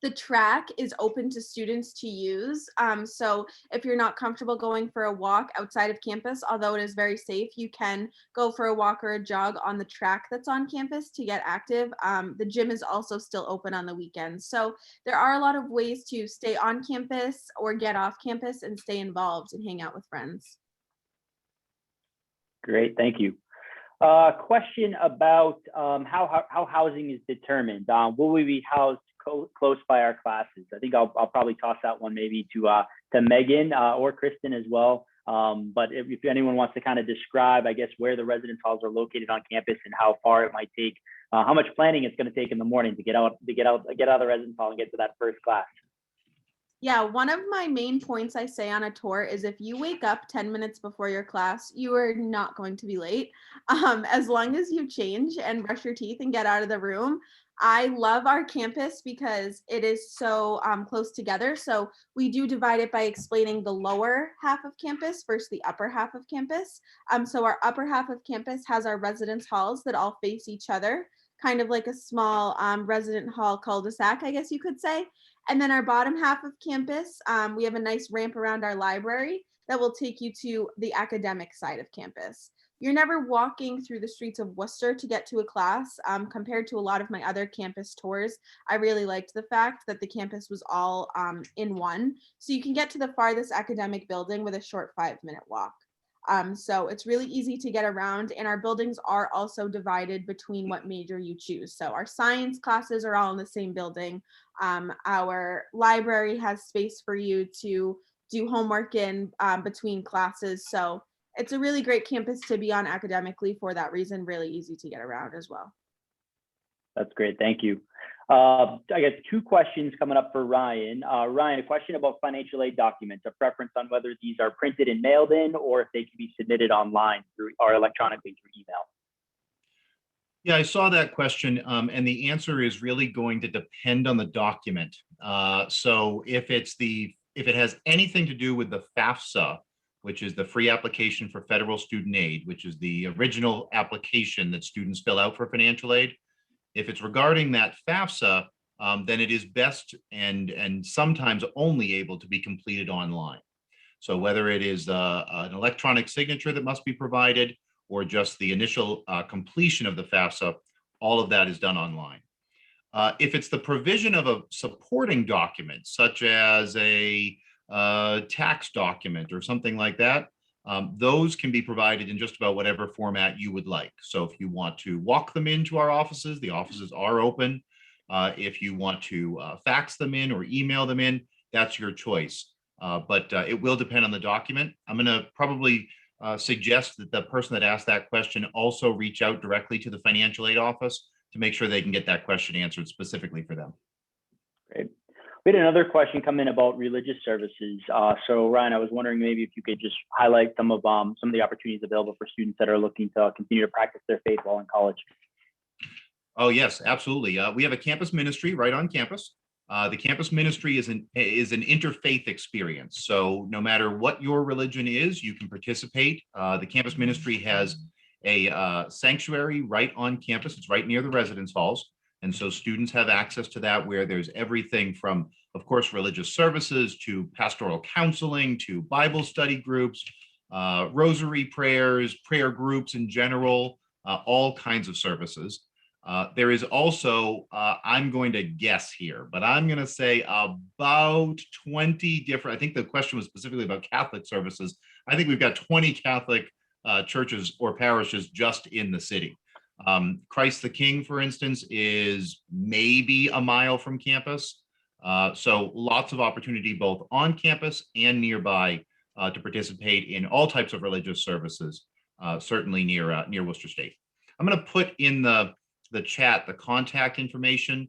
The track is open to students to use. So if you're not comfortable going for a walk outside of campus, although it is very safe, you can go for a walk or a jog on the track that's on campus to get active. The gym is also still open on the weekends. So there are a lot of ways to stay on campus or get off campus and stay involved and hang out with friends. Great, thank you. Question about how housing is determined. Will we be housed close by our classes? I think I'll probably toss that one maybe to Megan or Kristen as well. But if anyone wants to kind of describe, I guess, where the residence halls are located on campus and how far it might take, how much planning it's going to take in the morning to get out of the residence hall and get to that first class. Yeah, one of my main points I say on a tour is if you wake up 10 minutes before your class, you are not going to be late. As long as you change and brush your teeth and get out of the room. I love our campus because it is so close together. So we do divide it by explaining the lower half of campus versus the upper half of campus. So our upper half of campus has our residence halls that all face each other, kind of like a small resident hall cul-de-sac, I guess you could say. And then our bottom half of campus, we have a nice ramp around our library that will take you to the academic side of campus. You're never walking through the streets of Worcester to get to a class. Compared to a lot of my other campus tours, I really liked the fact that the campus was all in one. So you can get to the farthest academic building with a short 5-minute walk. So it's really easy to get around, and our buildings are also divided between what major you choose. So our science classes are all in the same building. Our library has space for you to do homework in between classes. So it's a really great campus to be on academically for that reason, really easy to get around as well. That's great, thank you. I got 2 questions coming up for Ryan. Ryan, a question about financial aid documents, a preference on whether these are printed and mailed in or if they can be submitted online through or electronically through email. Yeah, I saw that question, and the answer is really going to depend on the document. So if it has anything to do with the FAFSA, which is the free application for federal student aid, which is the original application that students fill out for financial aid. If it's regarding that FAFSA, then it is best and sometimes only able to be completed online. So whether it is an electronic signature that must be provided or just the initial completion of the FAFSA, all of that is done online. If it's the provision of a supporting document, such as a tax document or something like that, those can be provided in just about whatever format you would like. So if you want to walk them into our offices, the offices are open. If you want to fax them in or email them in, that's your choice. But it will depend on the document. I'm going to probably suggest that the person that asked that question also reach out directly to the financial aid office to make sure they can get that question answered specifically for them. Great. We had another question come in about religious services. So Ryan, I was wondering maybe if you could just highlight some of the opportunities available for students that are looking to continue to practice their faith while in college. Oh, yes, absolutely. We have a campus ministry right on campus. The campus ministry is an interfaith experience. So no matter what your religion is, you can participate. The campus ministry has a sanctuary right on campus. It's right near the residence halls. And so students have access to that, where there's everything from, of course, religious services to pastoral counseling to Bible study groups, rosary prayers, prayer groups in general, all kinds of services. There is also, I'm going to guess here, but I'm going to say about 20 different, I think the question was specifically about Catholic services. I think we've got 20 Catholic churches or parishes just in the city. Christ the King, for instance, is maybe a mile from campus. So lots of opportunity both on campus and nearby to participate in all types of religious services, certainly near Worcester State. I'm going to put in the chat the contact information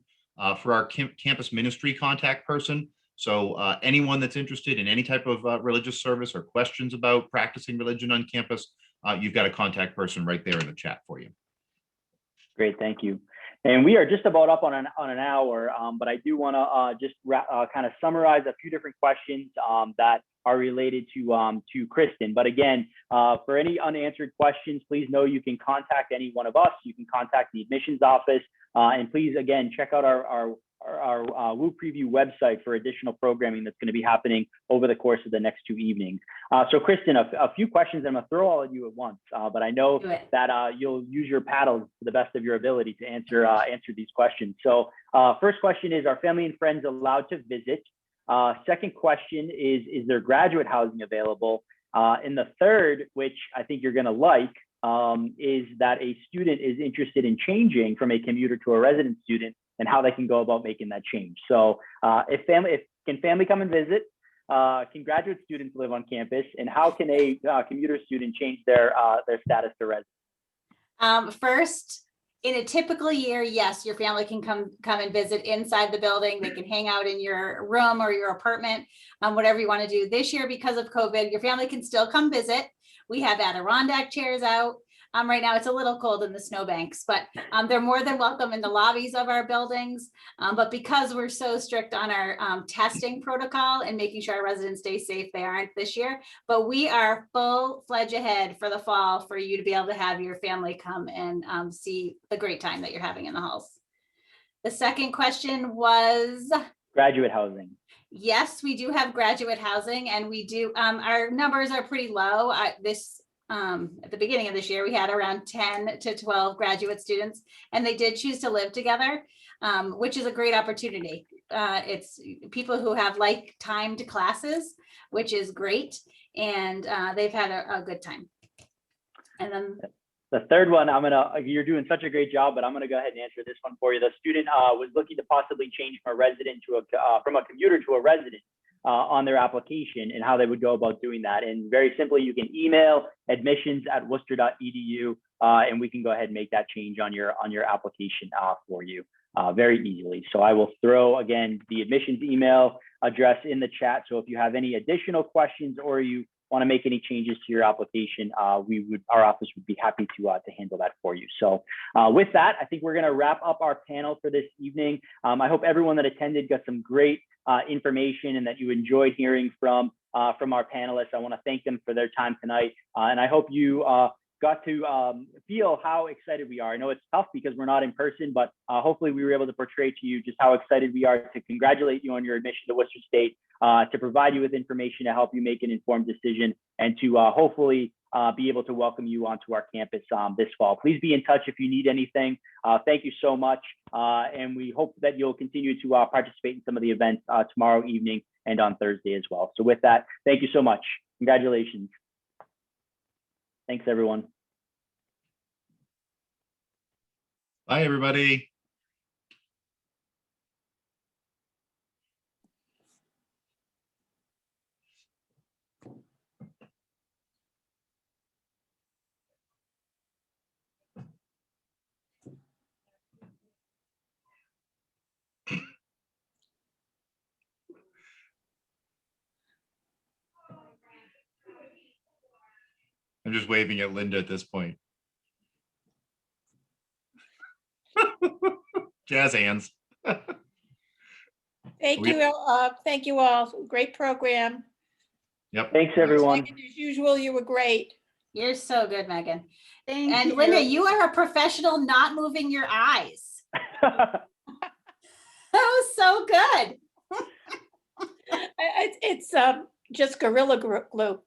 for our campus ministry contact person. So anyone that's interested in any type of religious service or questions about practicing religion on campus, you've got a contact person right there in the chat for you. Great, thank you. And we are just about up on an hour, but I do want to just kind of summarize a few different questions that are related to Kristen. But again, for any unanswered questions, please know you can contact any one of us. You can contact the admissions office, and please again check out our Woo Preview website for additional programming that's going to be happening over the course of the next 2 evenings. So Kristen, a few questions. I'm going to throw all of you at once, but I know that you'll use your paddles to the best of your ability to answer these questions. So first question is, are family and friends allowed to visit? Second question is there graduate housing available? And the third, which I think you're going to like, is that a student is interested in changing from a commuter to a resident student, and how they can go about making that change. So can family come and visit? Can graduate students live on campus? And how can a commuter student change their status to resident? First, in a typical year, yes, your family can come and visit inside the building. They can hang out in your room or your apartment, whatever you want to do. This year, because of COVID, your family can still come visit. We have Adirondack chairs out. Right now it's a little cold in the snowbanks, but they're more than welcome in the lobbies of our buildings. But because we're so strict on our testing protocol and making sure our residents stay safe, they aren't this year. But we are full-fledged ahead for the fall for you to be able to have your family come and see the great time that you're having in the halls. The second question was graduate housing. Yes, we do have graduate housing, and we do. Our numbers are pretty low. At the beginning of this year, we had around 10 to 12 graduate students, and they did choose to live together, which is a great opportunity. It's people who have like timed classes, which is great, and they've had a good time. And then the third one, you're doing such a great job, but I'm gonna go ahead and answer this one for you. The student was looking to possibly change from a resident to from a commuter to a resident on their application, and how they would go about doing that. And very simply, you can email admissions@worcester.edu, and we can go ahead and make that change on your application for you very easily. So I will throw again the admissions email address in the chat. So if you have any additional questions or you want to make any changes to your application, our office would be happy to handle that for you. So with that, I think we're going to wrap up our panel for this evening. I hope everyone that attended got some great information, and that you enjoyed hearing from our panelists. I want to thank them for their time tonight, and I hope you got to feel how excited we are. I know it's tough because we're not in person, but hopefully we were able to portray to you just how excited we are to congratulate you on your admission to Worcester State, to provide you with information to help you make an informed decision, and to hopefully be able to welcome you onto our campus this fall. Please be in touch if you need anything. Thank you so much. And we hope that you'll continue to participate in some of the events tomorrow evening and on Thursday as well. So with that, thank you so much. Congratulations. Thanks, everyone. Bye, everybody. I'm just waving at Linda at this point. Jazz hands. Thank you all. Great program. Yep. Thanks, everyone. Megan, as usual, you were great. You're so good, Megan. Thank And you. Linda, you are a professional not moving your eyes. That was so good. It's just Gorilla Glue.